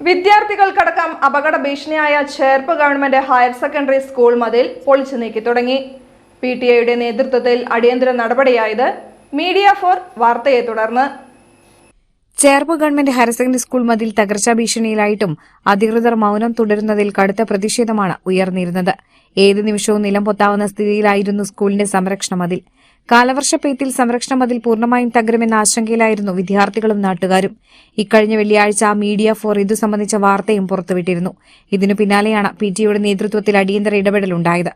വിദ്യാർത്ഥികൾക്കടക്കം അപകട ഭീഷണിയായ Cherpu government higher secondary school മതിൽ പൊളിച്ചു നീക്കി തുടങ്ങി. PTA നേതൃത്വത്തിൽ അടിയന്തര നടപടിയായത് മീഡിയ ഫോർ വാർത്തയെ തുടർന്ന്. Cherpu government higher secondary school മതിൽ തകർച്ചാ ഭീഷണിയിലായിട്ടും അധികൃതർ മൌനം തുടരുന്നതിൽ കടുത്ത പ്രതിഷേധമാണ് ഉയർന്നിരുന്നത്. ഏത് നിമിഷവും നിലം പൊത്താവുന്ന സ്ഥിതിയിലായിരുന്നു സ്കൂളിന്റെ സംരക്ഷണ മതിൽ. കാലവർഷപ്പെയ്ത്തിൽ സംരക്ഷണ മതിൽ പൂർണ്ണമായും തകരുമെന്ന ആശങ്കയിലായിരുന്നു വിദ്യാർത്ഥികളും നാട്ടുകാരും. ഇക്കഴിഞ്ഞ വെള്ളിയാഴ്ച മീഡിയ ഫോർ ഇതു സംബന്ധിച്ച വാർത്തയും പുറത്തുവിട്ടിരുന്നു. ഇതിനു പിന്നാലെയാണ് PTA നേതൃത്വത്തിൽ അടിയന്തര ഇടപെടലുണ്ടായത്.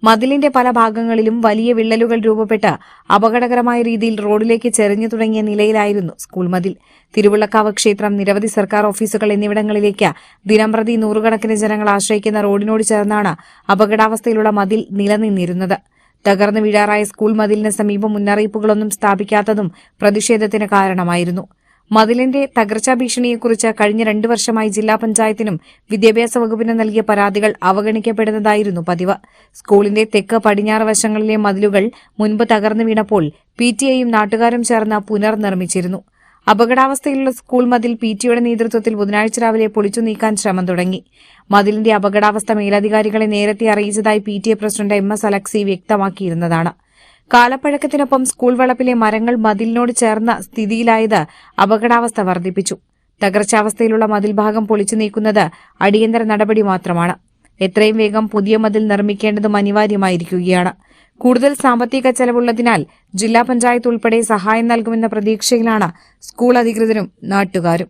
മതിലിന്റെ പല ഭാഗങ്ങളിലും വലിയ വിള്ളലുകൾ രൂപപ്പെട്ട് അപകടകരമായ രീതിയിൽ റോഡിലേക്ക് ചെരിഞ്ഞു തുടങ്ങിയ നിലയിലായിരുന്നു സ്കൂൾ മതിൽ. തിരുവുള്ളക്കാവ് ക്ഷേത്രം, നിരവധി സർക്കാർ ഓഫീസുകൾ എന്നിവിടങ്ങളിലേക്ക് ദിനംപ്രതി നൂറുകണക്കിന് ജനങ്ങൾ ആശ്രയിക്കുന്ന റോഡിനോട് ചേർന്നാണ് അപകടാവസ്ഥയിലുള്ള മതിൽ നിലനിന്നിരുന്നത്. തകർന്നു വീഴാറായ സ്കൂൾ മതിലിന് സമീപം മുന്നറിയിപ്പുകളൊന്നും സ്ഥാപിക്കാത്തതും പ്രതിഷേധത്തിന് കാരണമായിരുന്നു. മതിലിന്റെ തകർച്ചാ ഭീഷണിയെക്കുറിച്ച് കഴിഞ്ഞ 2 വർഷമായി ജില്ലാ പഞ്ചായത്തിനും വിദ്യാഭ്യാസ വകുപ്പിനും നൽകിയ പരാതികൾ അവഗണിക്കപ്പെടുന്നതായിരുന്നു പതിവ്. സ്കൂളിന്റെ തെക്ക് പടിഞ്ഞാറ് വശങ്ങളിലെ മതിലുകൾ മുൻപ് തകർന്നു വീണപ്പോൾ PTA നാട്ടുകാരും ചേർന്ന് പുനർനിർമ്മിച്ചിരുന്നു. അപകടാവസ്ഥയിലുള്ള സ്കൂൾ മതിൽ PTA നേതൃത്വത്തിൽ ബുധനാഴ്ച രാവിലെ പൊളിച്ചു നീക്കാൻ ശ്രമം തുടങ്ങി. മതിലിന്റെ അപകടാവസ്ഥ മേലധികാരികളെ നേരത്തെ അറിയിച്ചതായി PTA പ്രസിഡന്റ് MS അലക്സി വ്യക്തമാക്കിയിരുന്നതാണ്. കാലപ്പഴക്കത്തിനൊപ്പം സ്കൂൾ വളപ്പിലെ മരങ്ങൾ മതിലിനോട് ചേർന്ന സ്ഥിതിയിലായത് അപകടാവസ്ഥ വർദ്ധിപ്പിച്ചു. തകർച്ചാവസ്ഥയിലുള്ള മതിൽ ഭാഗം പൊളിച്ചു നീക്കുന്നത് അടിയന്തര നടപടി മാത്രമാണ്. എത്രയും വേഗം പുതിയ മതിൽ നിർമ്മിക്കേണ്ടതും അനിവാര്യമായിരിക്കുകയാണ്. കൂടുതൽ സാമ്പത്തിക ചെലവുള്ളതിനാൽ ജില്ലാ പഞ്ചായത്ത് ഉൾപ്പെടെ സഹായം നൽകുമെന്ന പ്രതീക്ഷയിലാണ് സ്കൂൾ അധികൃതരും നാട്ടുകാരും.